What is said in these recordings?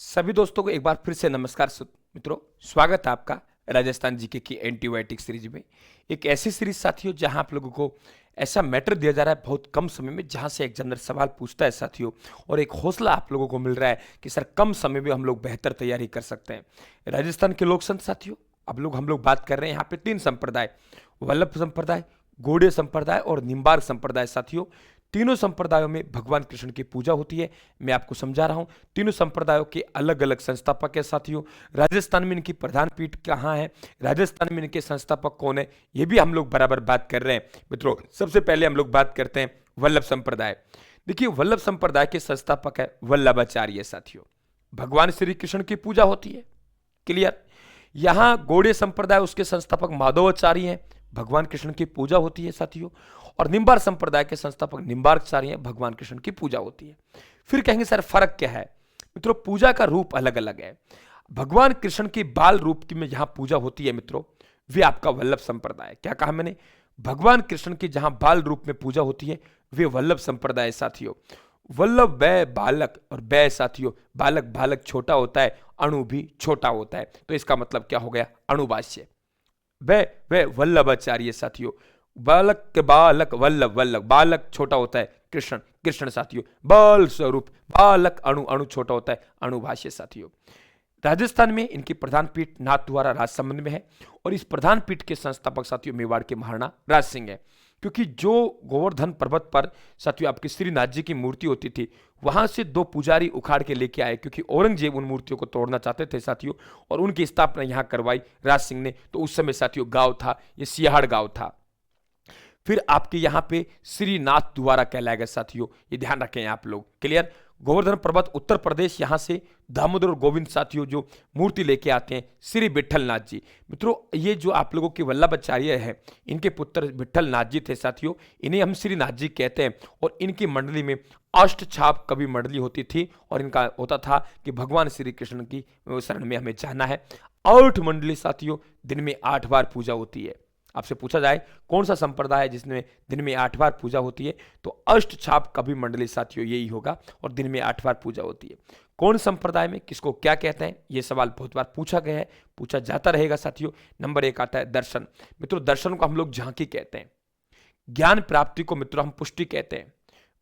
सभी दोस्तों को एक बार फिर से नमस्कार मित्रों, स्वागत है आपका राजस्थान जीके की एंटीबायोटिक सीरीज में। एक ऐसी सीरीज साथियों जहां आप लोगों को ऐसा मैटर दिया जा रहा है बहुत कम समय में, जहां से एग्जामिनर सवाल पूछता है साथियों, और एक हौसला आप लोगों को मिल रहा है कि सर कम समय में हम लोग बेहतर तैयारी कर सकते हैं। राजस्थान के लोक संत साथियों, अब हम लोग बात कर रहे हैं यहाँ पे तीन संप्रदाय, वल्लभ संप्रदाय, गौड़ीय संप्रदाय और निम्बार्क संप्रदाय साथियों। तीनों संप्रदायों में भगवान कृष्ण की पूजा होती है। मैं आपको समझा रहा हूं, तीनों संप्रदायों के अलग अलग संस्थापक है साथियों। राजस्थान में इनकी प्रधान पीठ कहां है, राजस्थान में इनके संस्थापक कौन है, ये भी हम लोग बराबर बात कर रहे हैं मित्रों। सबसे पहले हम लोग बात करते हैं वल्लभ संप्रदाय। देखिए, वल्लभ संप्रदाय के संस्थापक है वल्लभाचार्य साथियों। भगवान श्री कृष्ण की पूजा होती है, क्लियर। यहां गौड़ीय संप्रदाय, उसके संस्थापक माधवाचार्य हैं, भगवान कृष्ण की पूजा होती है साथियों। और निम्बार्क संप्रदाय के संस्थापक निम्बार्कचार्य हैं, भगवान कृष्ण की पूजा होती है। फिर कहेंगे सर फर्क क्या है मित्रों, पूजा का रूप अलग अलग है। भगवान कृष्ण की बाल रूप की में जहां पूजा होती है मित्रों, वे आपका वल्लभ संप्रदाय। क्या कहा मैंने, भगवान कृष्ण की जहां बाल रूप में पूजा होती है वे वल्लभ संप्रदाय साथियों। वल्लभ वह बालक, और वह साथियों बालक, बालक छोटा होता है, अणु भी छोटा होता है, तो इसका मतलब क्या हो गया, अणुभाष्य। वह वल्लभाचार्य साथियों। बालक के बालक वल्लभ, वल्लभ बालक छोटा होता है, कृष्ण, कृष्ण साथियों बाल स्वरूप, बालक अणु, अणु छोटा होता है, अणुभाष्य साथियों। राजस्थान में इनकी प्रधान पीठ नाथद्वारा राजसमंद में है, और इस प्रधान पीठ के संस्थापक साथियों मेवाड़ के महाराणा राज सिंह है। क्योंकि जो गोवर्धन पर्वत पर साथियों आपकी श्रीनाथ जी की मूर्ति होती थी, वहां से दो पुजारी उखाड़ के लेके आए, क्योंकि औरंगजेब उन मूर्तियों को तोड़ना चाहते थे साथियों, और उनकी स्थापना यहां करवाई राज सिंह ने। तो उस समय साथियों गांव था, ये सियाड़ गांव था। फिर आपके यहां पे श्रीनाथ द्वारा कहलाएगा साथियों, ये ध्यान रखें आप लोग, क्लियर। गोवर्धन पर्वत उत्तर प्रदेश, यहां से दामोदर और गोविंद साथियों जो मूर्ति लेके आते हैं श्री विठलनाथ जी। मित्रों, ये जो आप लोगों के वल्लभाचार्य है, इनके पुत्र विठलनाथ जी थे साथियों, इन्हें हम श्रीनाथ जी कहते हैं। और इनकी मंडली में अष्ट छाप कवि मंडली होती थी, और इनका होता था कि भगवान श्री कृष्ण की शरण में हमें जाना है। 8 मंडली साथियों, दिन में 8 बार पूजा होती है। आपसे पूछा जाए कौन सा संप्रदाय है जिसमें दिन में 8 बार पूजा होती है, तो अष्ट छाप कवि मंडली साथियों यही होगा, और दिन में 8 बार पूजा होती है। कौन संप्रदाय में किसको क्या कहते हैं, यह सवाल बहुत बार पूछा गया है, पूछा जाता रहेगा साथियों। नंबर 1 आता है दर्शन। मित्रों, दर्शन को हम लोग झांकी कहते हैं, ज्ञान प्राप्ति को मित्रों हम पुष्टि कहते हैं,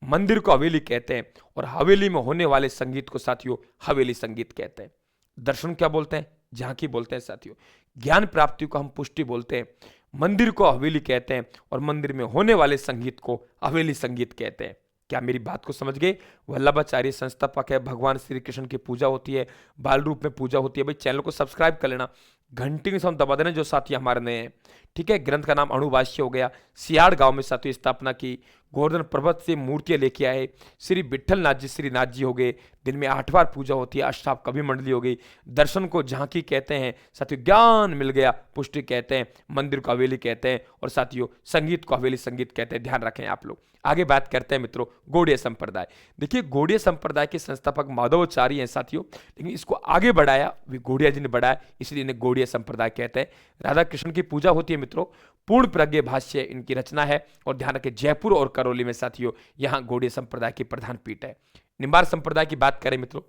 मंदिर को हवेली कहते हैं, और हवेली में होने वाले संगीत को साथियों हवेली संगीत कहते हैं। दर्शन क्या बोलते हैं, झांकी बोलते हैं साथियों। ज्ञान प्राप्ति को हम पुष्टि बोलते हैं, मंदिर को हवेली कहते हैं, और मंदिर में होने वाले संगीत को हवेली संगीत कहते हैं। क्या मेरी बात को समझ गए। वल्लभाचार्य संस्थापक है, भगवान श्री कृष्ण की पूजा होती है, बाल रूप में पूजा होती है। भाई चैनल को सब्सक्राइब कर लेना, घंटी के साथ दबा देना जो साथी हमारे नए हैं, ठीक है। ग्रंथ का नाम अणुभाष्य हो गया। सियाड़ गांव में साथियों स्थापना की, गोवर्धन पर्वत से मूर्तियां लेके आए, श्री विठलनाथ जी श्रीनाथ जी हो गए, दिन में 8 बार पूजा होती है, अष्टाप कवि मंडली हो गई। दर्शन को झांकी कहते हैं साथियों, ज्ञान मिल गया पुष्टि कहते हैं, मंदिर को हवेली कहते हैं, और साथियों संगीत को हवेली संगीत कहते हैं। ध्यान रखें आप लोग। आगे बात करते हैं मित्रों गौड़ीय संप्रदाय। देखिए, गौड़ीय संप्रदाय के संस्थापक माधवाचार्य हैं साथियों, लेकिन इसको आगे बढ़ाया वे गौड़िया जी ने बढ़ाया, इसलिए इन्हें गौड़ीय संप्रदाय कहते हैं। राधा कृष्ण की पूजा होती है मित्रों, पूर्ण प्रज्ञ भाष्य इनकी रचना है। और ध्यान रखें, जयपुर और करौली में साथियों यहां गौड़ीय संप्रदाय की प्रधान पीठ है। निम्बार्क संप्रदाय की बात करें मित्रों,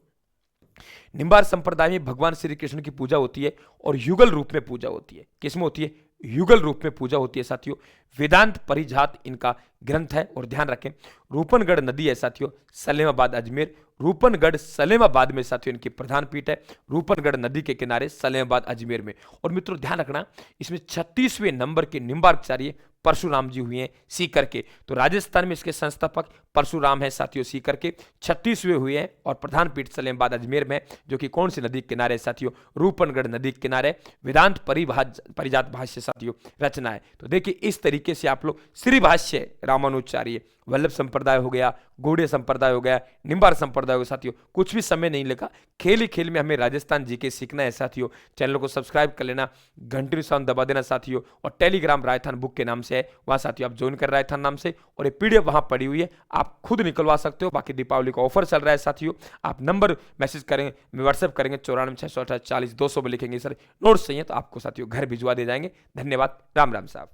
निम्बार्क संप्रदाय में भगवान श्री कृष्ण की पूजा होती है, और युगल रूप में पूजा होती है। किसमें होती है, युगल रूप में पूजा होती है साथियों। वेदांत परिजात इनका ग्रंथ है। और ध्यान रखें, रूपनगढ़ नदी है साथियों, सलेमाबाद अजमेर, रूपनगढ़ सलेमाबाद में साथियों इनकी प्रधान पीठ है, रूपनगढ़ नदी के किनारे सलेमाबाद अजमेर में। और मित्रों ध्यान रखना, इसमें 36वें नंबर के निम्बार्कचार्य परशुराम जी हुए हैं सीकर के। तो राजस्थान में इसके संस्थापक परशुराम है साथियों सीकर के, 36वें हुए हैं, और प्रधान पीठ सलेमाबाद अजमेर में, जो कि कौन सी नदी के किनारे साथियों, रूपनगढ़ नदी के किनारे। वेदांत परिजात भाष्य साथियों रचना है। तो देखिए, इस तरीके से आप लोग श्री भाष्य रामानुचार्य, वल्लभ संप्रदाय हो गया, गौड़ीय संप्रदाय हो गया, निम्बार्क संप्रदाय हो साथियों, कुछ भी समय नहीं लगा, खेल ही खेल में हमें राजस्थान जीके सीखना है साथियों। चैनल को सब्सक्राइब कर लेना, घंटी निशान दबा देना साथियों, और टेलीग्राम राजस्थान बुक के नाम से है, वहां साथियों आप ज्वाइन कर राजस्थान नाम से, और ये पीडीएफ वहां पड़ी हुई है, आप खुद निकलवा सकते हो। बाकी दीपावली का ऑफर चल रहा है साथियों, आप नंबर मैसेज करेंगे, व्हाट्सएप करेंगे 94 648 40 200 में लिखेंगे सर नोट्स चाहिए, तो आपको साथियों घर भिजवा दे जाएंगे। धन्यवाद, राम राम साहब।